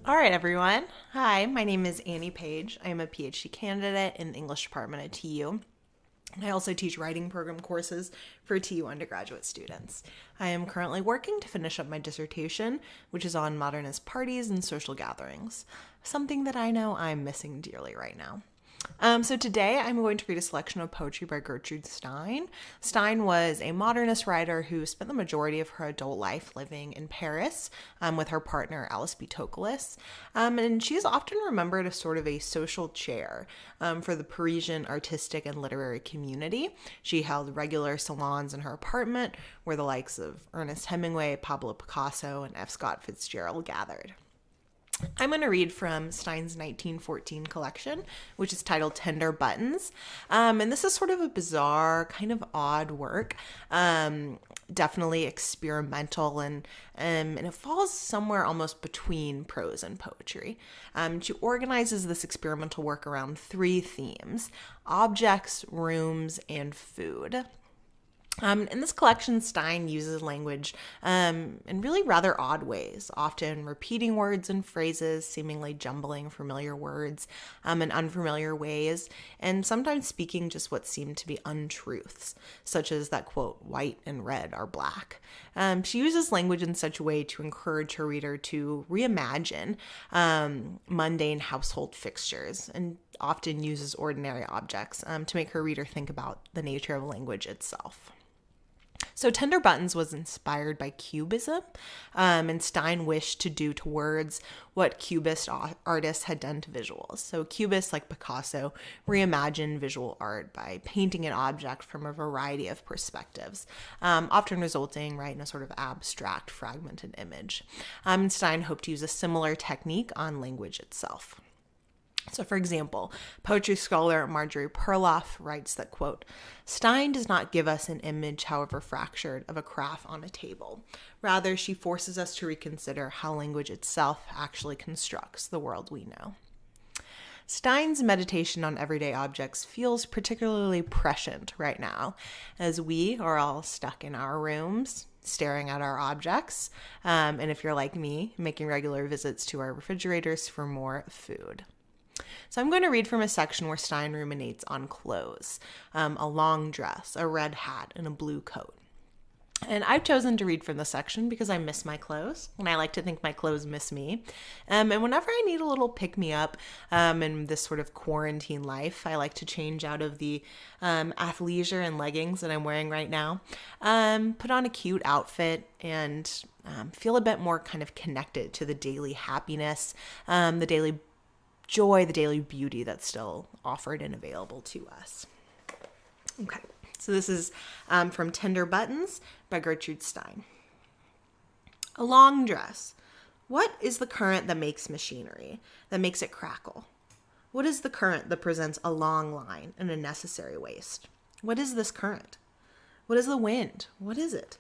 All right, everyone. Hi, my name is Annie Page. I am a PhD candidate in the English department at TU. I also teach writing program courses for TU undergraduate students. I am currently working to finish up my dissertation, which is on modernist parties and social gatherings, something that I know I'm missing dearly right now. So today I'm going to read a selection of poetry by Gertrude Stein. Stein was a modernist writer who spent the majority of her adult life living in Paris with her partner Alice B. Toklas. And she's often remembered as sort of a social chair for the Parisian artistic and literary community. She held regular salons in her apartment where the likes of Ernest Hemingway, Pablo Picasso, and F. Scott Fitzgerald gathered. I'm going to read from Stein's 1914 collection, which is titled Tender Buttons. And this is sort of a bizarre, kind of odd work, definitely experimental, and it falls somewhere almost between prose and poetry. She organizes this experimental work around three themes: objects, rooms, and food. In this collection, Stein uses language in really rather odd ways, often repeating words and phrases, seemingly jumbling familiar words in unfamiliar ways, and sometimes speaking just what seem to be untruths, such as that quote, white and red are black. She uses language in such a way to encourage her reader to reimagine mundane household fixtures, and often uses ordinary objects to make her reader think about the nature of language itself. So Tender Buttons was inspired by Cubism, and Stein wished to do to words what Cubist artists had done to visuals. So Cubists, like Picasso, reimagined visual art by painting an object from a variety of perspectives, often resulting in a sort of abstract, fragmented image. Stein hoped to use a similar technique on language itself. So, for example, poetry scholar Marjorie Perloff writes that, quote, Stein does not give us an image, however fractured, of a craft on a table. Rather, she forces us to reconsider how language itself actually constructs the world we know. Stein's meditation on everyday objects feels particularly prescient right now, as we are all stuck in our rooms, staring at our objects, and if you're like me, making regular visits to our refrigerators for more food. So I'm going to read from a section where Stein ruminates on clothes, a long dress, a red hat, and a blue coat. And I've chosen to read from this section because I miss my clothes, and I like to think my clothes miss me. And whenever I need a little pick-me-up in this sort of quarantine life, I like to change out of the athleisure and leggings that I'm wearing right now, put on a cute outfit, and feel a bit more kind of connected to the daily happiness, the daily joy, the daily beauty that's still offered and available to us. Okay, so this is from Tender Buttons by Gertrude Stein. A long dress. What is the current that makes machinery, that makes it crackle? What is the current that presents a long line and a necessary waste? What is this current? What is the wind? What is it?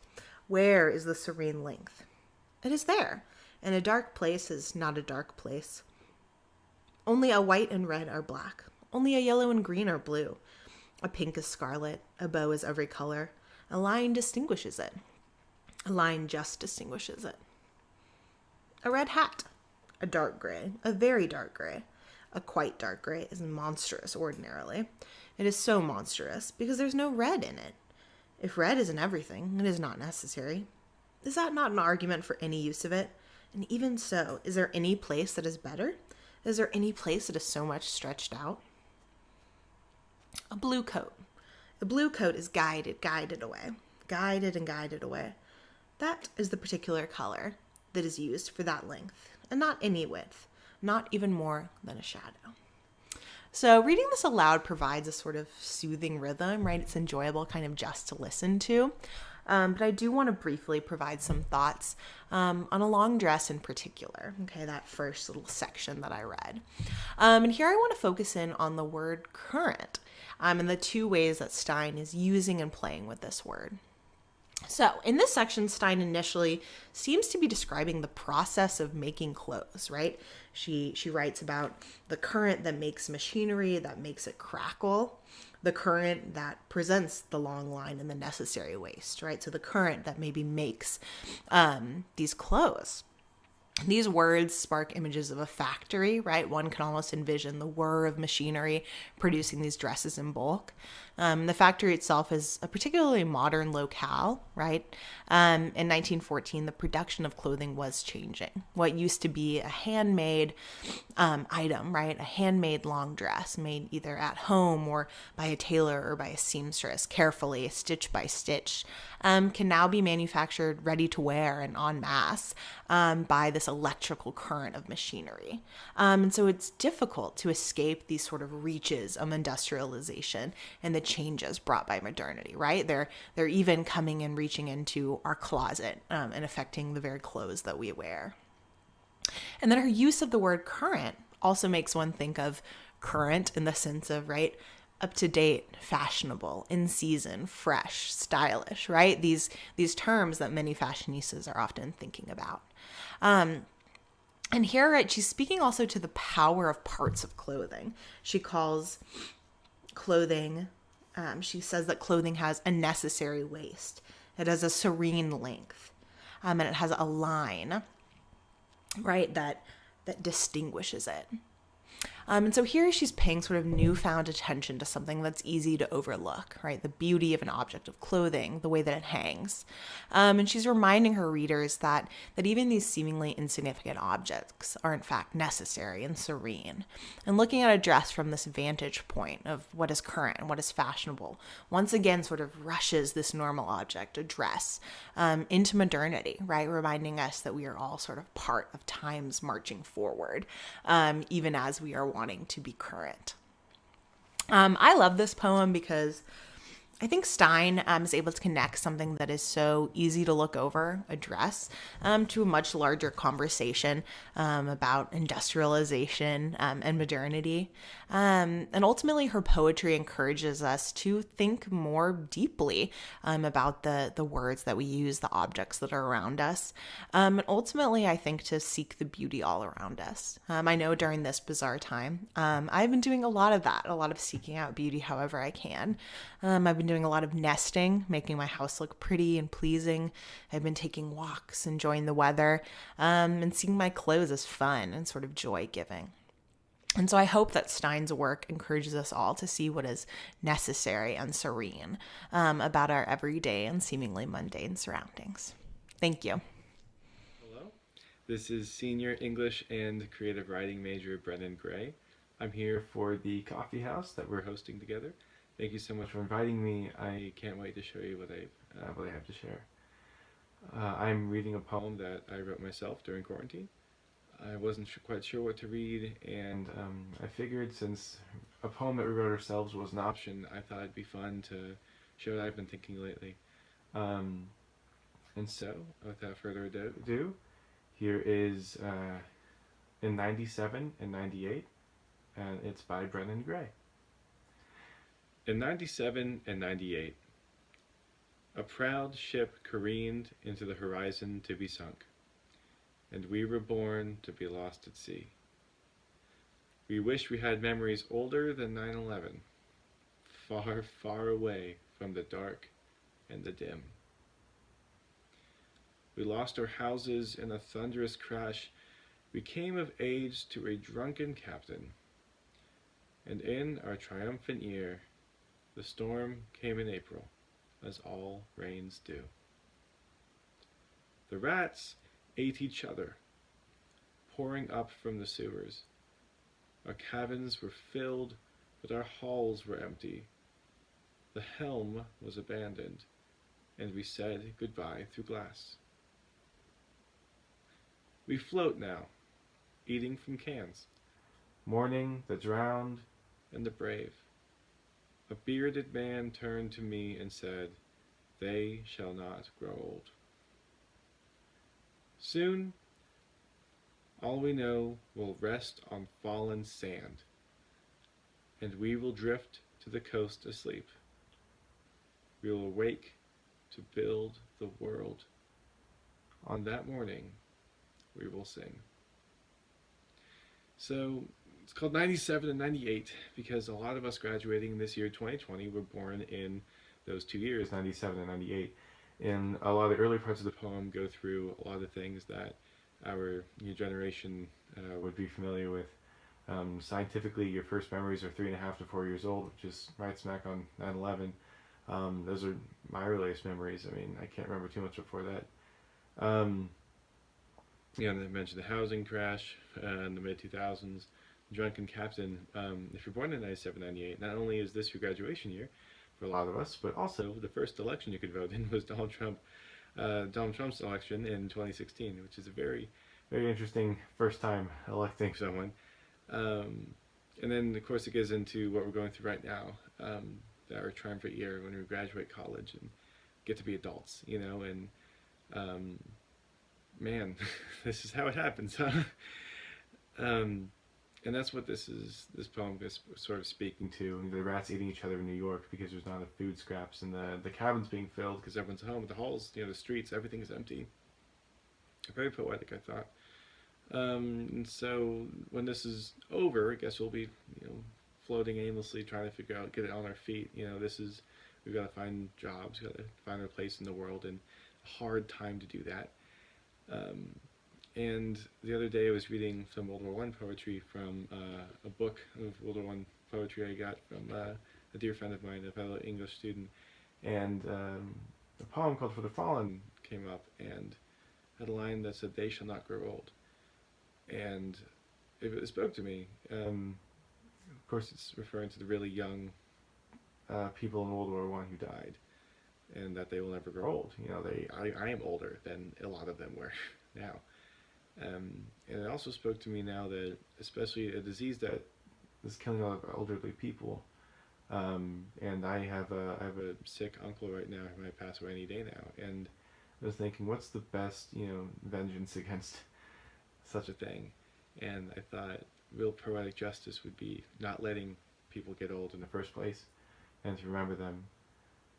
Where is the serene length? It is there, and a dark place is not a dark place. Only a white and red are black. Only a yellow and green are blue. A pink is scarlet. A bow is every color. A line distinguishes it. A line just distinguishes it. A red hat. A dark gray. A very dark gray. A quite dark gray is monstrous ordinarily. It is so monstrous because there's no red in it. If red isn't everything, it is not necessary. Is that not an argument for any use of it? And even so, is there any place that is better? Is there any place that is so much stretched out? A blue coat. The blue coat is guided away. Guided and guided away. That is the particular color that is used for that length, and not any width, not even more than a shadow. So reading this aloud provides a sort of soothing rhythm, right? It's enjoyable kind of just to listen to. But I do want to briefly provide some thoughts on a long dress in particular, okay, that first little section that I read. And here I want to focus in on the word current and the two ways that Stein is using and playing with this word. So in this section, Stein initially seems to be describing the process of making clothes, right? She writes about the current that makes machinery, that makes it crackle, the current that presents the long line and the necessary waste, right? So the current that maybe makes these clothes. These words spark images of a factory, right? One can almost envision the whir of machinery producing these dresses in bulk. The factory itself is a particularly modern locale, right? In 1914, the production of clothing was changing. What used to be a handmade item, right? A handmade long dress made either at home or by a tailor or by a seamstress, carefully, stitch by stitch, can now be manufactured ready to wear and en masse by this electrical current of machinery. And so it's difficult to escape these sort of reaches of industrialization and the changes brought by modernity, right? They're even coming and reaching into our closet and affecting the very clothes that we wear. And then her use of the word current also makes one think of current in the sense of, right, up to date, fashionable, in season, fresh, stylish, right? These terms that many fashionistas are often thinking about. And here, right, she's speaking also to the power of parts of clothing. She calls clothing, she says that clothing has a necessary waist. It has a serene length, and it has a line, right, that distinguishes it. And so here she's paying sort of newfound attention to something that's easy to overlook, right? The beauty of an object of clothing, the way that it hangs. And she's reminding her readers that even these seemingly insignificant objects are in fact necessary and serene. And looking at a dress from this vantage point of what is current and what is fashionable, once again sort of rushes this normal object, a dress, into modernity, right? Reminding us that we are all sort of part of time's marching forward, even as we are wanting to be current. I love this poem because I think Stein is able to connect something that is so easy to look over, a dress, to a much larger conversation about industrialization and modernity. And ultimately, her poetry encourages us to think more deeply about the words that we use, the objects that are around us. And ultimately, I think to seek the beauty all around us. I know during this bizarre time, I've been doing a lot of that, a lot of seeking out beauty however I can. I've been doing a lot of nesting, making my house look pretty and pleasing. I've been taking walks, enjoying the weather, and seeing my clothes as fun and sort of joy-giving. And so I hope that Stein's work encourages us all to see what is necessary and serene about our everyday and seemingly mundane surroundings. Thank you. Hello, this is Senior English and Creative Writing major Brennan Gray. I'm here for the coffee house that we're hosting together. Thank you so much for inviting me. I can't wait to show you what I have to share. I'm reading a poem that I wrote myself during quarantine. I wasn't quite sure what to read, and I figured since a poem that we wrote ourselves was an option, I thought it'd be fun to share what I've been thinking lately. And so, without further ado, here is in 97 and 98, and it's by Brennan Gray. In 97 and 98, a proud ship careened into the horizon to be sunk, and we were born to be lost at sea. We wish we had memories older than 9/11, far, far away from the dark and the dim. We lost our houses in a thunderous crash. We came of age to a drunken captain, and in our triumphant year, the storm came in April, as all rains do. The rats ate each other, pouring up from the sewers. Our cabins were filled, but our halls were empty. The helm was abandoned, and we said goodbye through glass. We float now, eating from cans, mourning the drowned and the brave. A bearded man turned to me and said, "They shall not grow old." Soon, all we know will rest on fallen sand, and we will drift to the coast asleep. We will wake to build the world. On that morning, we will sing. So, it's called 97 and 98 because a lot of us graduating this year, 2020, were born in those 2 years, 97 and 98. And a lot of the early parts of the poem go through a lot of things that our new generation would be familiar with. Scientifically, your first memories are 3.5 to 4 years old, which is right smack on 9/11. Those are my earliest memories. I mean, I can't remember too much before that. Um, I mentioned the housing crash in the mid 2000s. Drunken Captain. If you're born in 97, 98, not only is this your graduation year for a lot of us, but also the first election you could vote in was Donald Trump's election in 2016, which is a very, very interesting first time electing someone. Um, and then, of course, it gets into what we're going through right now, our triumphant year when we graduate college and get to be adults, and um, man, this is how it happens, huh? Um, and that's what this poem is sort of speaking to. The rats eating each other in New York because there's not enough food scraps, and the cabins being filled because everyone's home. The halls, the streets, everything is empty. Very poetic, I thought. And so when this is over, I guess we'll be, floating aimlessly, trying to figure out, get it on our feet. We've got to find jobs, got to find our place in the world, and a hard time to do that. And the other day I was reading some World War I poetry from a book of World War I poetry I got from a dear friend of mine, a fellow English student. And a poem called For the Fallen came up and had a line that said, "They shall not grow old." And it spoke to me. Of course, it's referring to the really young people in World War I who died, and that they will never grow old. I am older than a lot of them were now. And it also spoke to me now that, especially a disease that is killing a lot of elderly people, and I have a sick uncle right now who might pass away any day now, and I was thinking, what's the best vengeance against such a thing? And I thought real poetic justice would be not letting people get old in the first place, and to remember them.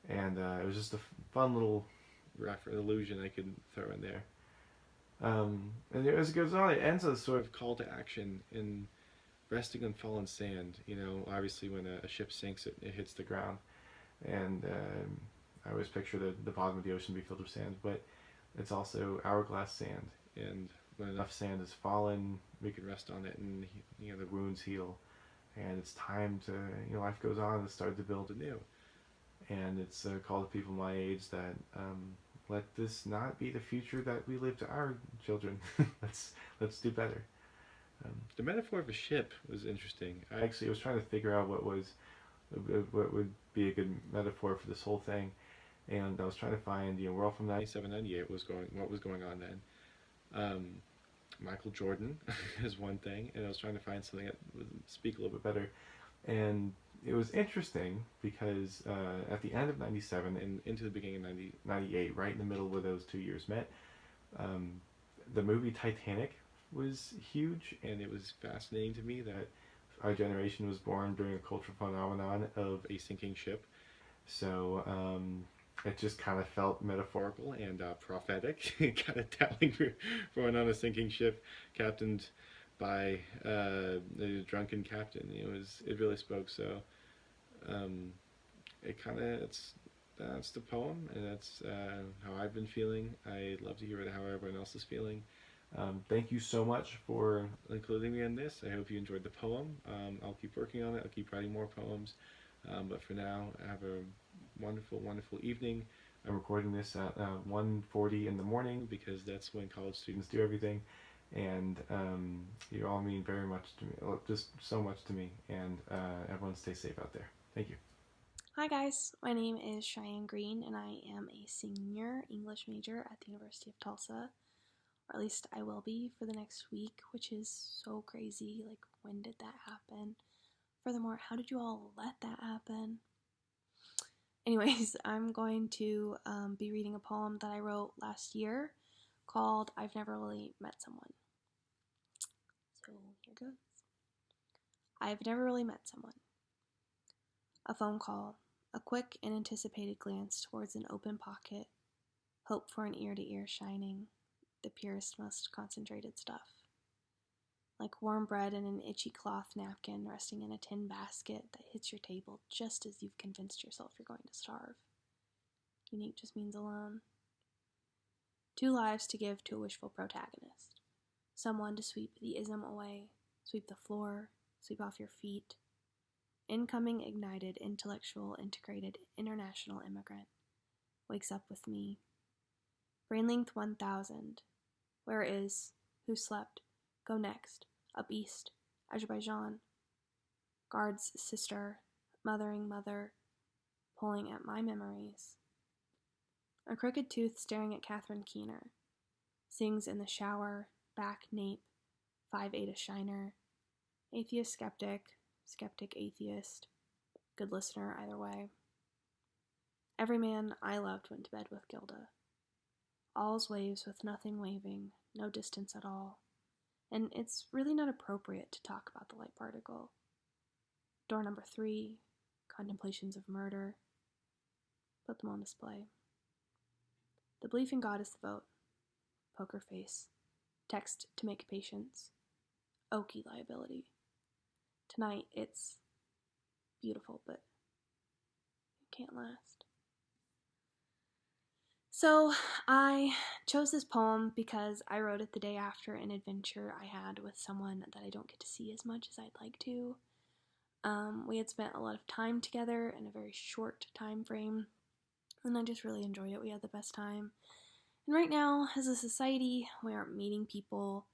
And it was just a fun little illusion I could throw in there. And as it goes on, it ends as a sort of call to action in resting on fallen sand. Obviously when a ship sinks, it hits the ground. And I always picture the bottom of the ocean be filled with sand, but it's also hourglass sand. And when enough sand has fallen, we can rest on it and, the wounds heal. And it's time to, life goes on and start to build anew. And it's a call to people my age that let this not be the future that we live to our children. let's do better. The metaphor of a ship was interesting. I actually was trying to figure out what would be a good metaphor for this whole thing, and I was trying to find, we're all from 97, 98. What was going on then? Michael Jordan is one thing, and I was trying to find something that would speak a little bit better. And it was interesting because at the end of 97 and into the beginning of 98, right in the middle where those 2 years met, the movie Titanic was huge, and it was fascinating to me that our generation was born during a cultural phenomenon of a sinking ship. So it just kind of felt metaphorical and prophetic, kind of telling for one on a sinking ship captained by a drunken captain. It really spoke. So that's the poem, and that's how I've been feeling. I'd love to hear how everyone else is feeling. Thank you so much for including me in this. I hope you enjoyed the poem. I'll keep working on it. I'll keep writing more poems. But for now, have a wonderful, wonderful evening. I'm recording this at 1:40 in the morning because that's when college students do everything. And you all mean very much to me, just so much to me. And everyone stay safe out there. Thank you. Hi guys, my name is Cheyenne Green and I am a senior English major at the University of Tulsa. Or at least I will be for the next week, which is so crazy. Like, when did that happen? Furthermore, how did you all let that happen? Anyways, I'm going to be reading a poem that I wrote last year called I've Never Really Met Someone. So here goes. I've never really met someone. A phone call, a quick and anticipated glance towards an open pocket, hope for an ear-to-ear shining, the purest, most concentrated stuff. Like warm bread in an itchy cloth napkin resting in a tin basket that hits your table just as you've convinced yourself you're going to starve. Unique just means alone. 2 lives to give to a wishful protagonist. someone to sweep the ism away, sweep the floor, sweep off your feet. Incoming ignited, intellectual, integrated, international immigrant wakes up with me. Brain length 1000. Where is? Who slept? Go next. Up east. Azerbaijan. Guard's sister. Mothering mother. Pulling at my memories. A crooked tooth staring at Catherine Keener. Sings in the shower. Back nape. 5/8 shiner. Atheist skeptic. Skeptic atheist. Good listener either way. Every man I loved went to bed with Gilda. All's waves with nothing waving, no distance at all. And it's really not appropriate to talk about the light particle. Door number 3, contemplations of murder. Put them on display. The belief in God is the vote. Poker face. Text to make patience. Okie liability. Tonight it's beautiful, but it can't last. So I chose this poem because I wrote it the day after an adventure I had with someone that I don't get to see as much as I'd like to. We had spent a lot of time together in a very short time frame, and I just really enjoyed it. We had the best time. And right now, as a society, we aren't meeting people,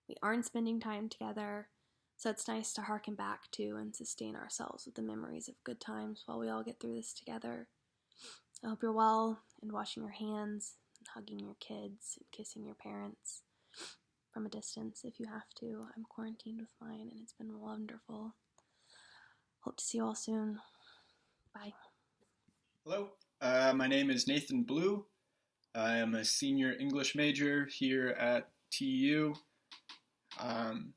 we aren't spending time together, so it's nice to harken back to and sustain ourselves with the memories of good times while we all get through this together. I hope you're well and washing your hands and hugging your kids and kissing your parents from a distance if you have to. I'm quarantined with mine and it's been wonderful. Hope to see you all soon. Bye. Hello, my name is Nathan Blue. I am a senior English major here at TU. I'm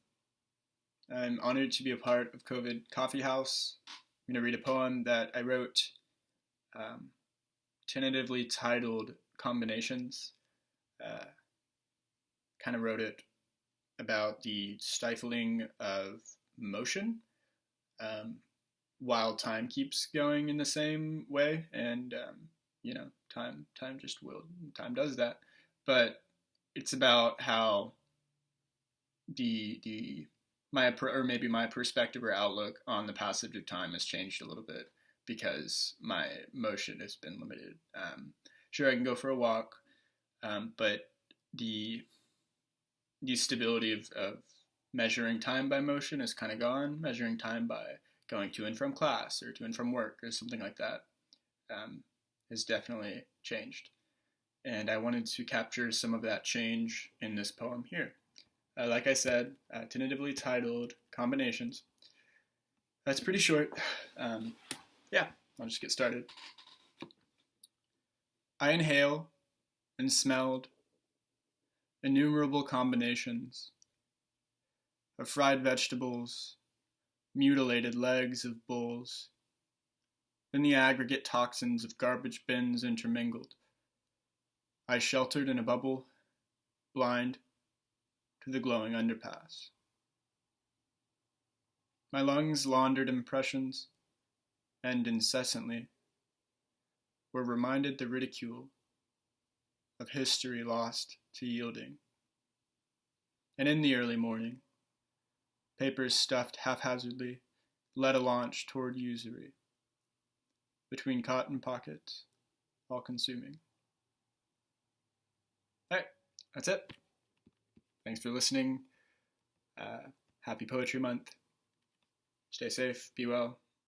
honored to be a part of COVID Coffee House. I'm going to read a poem that I wrote, tentatively titled Combinations. Kind of wrote it about the stifling of motion while time keeps going in the same way, and time does that. But it's about how my perspective or outlook on the passage of time has changed a little bit because my motion has been limited. Sure, I can go for a walk, but the stability of measuring time by motion is kind of gone. Measuring time by going to and from class or to and from work or something like that has definitely changed. And I wanted to capture some of that change in this poem here. Like I said, tentatively titled Combinations. That's pretty short. I'll just get started. I inhale and smelled innumerable combinations of fried vegetables, mutilated legs of bulls, and the aggregate toxins of garbage bins intermingled. I sheltered in a bubble, blind to the glowing underpass. My lungs laundered impressions, and incessantly were reminded the ridicule of history lost to yielding. And in the early morning, papers stuffed haphazardly led a launch toward usury, between cotton pockets, all-consuming. All right, that's it. Thanks for listening. Happy Poetry Month. Stay safe, be well.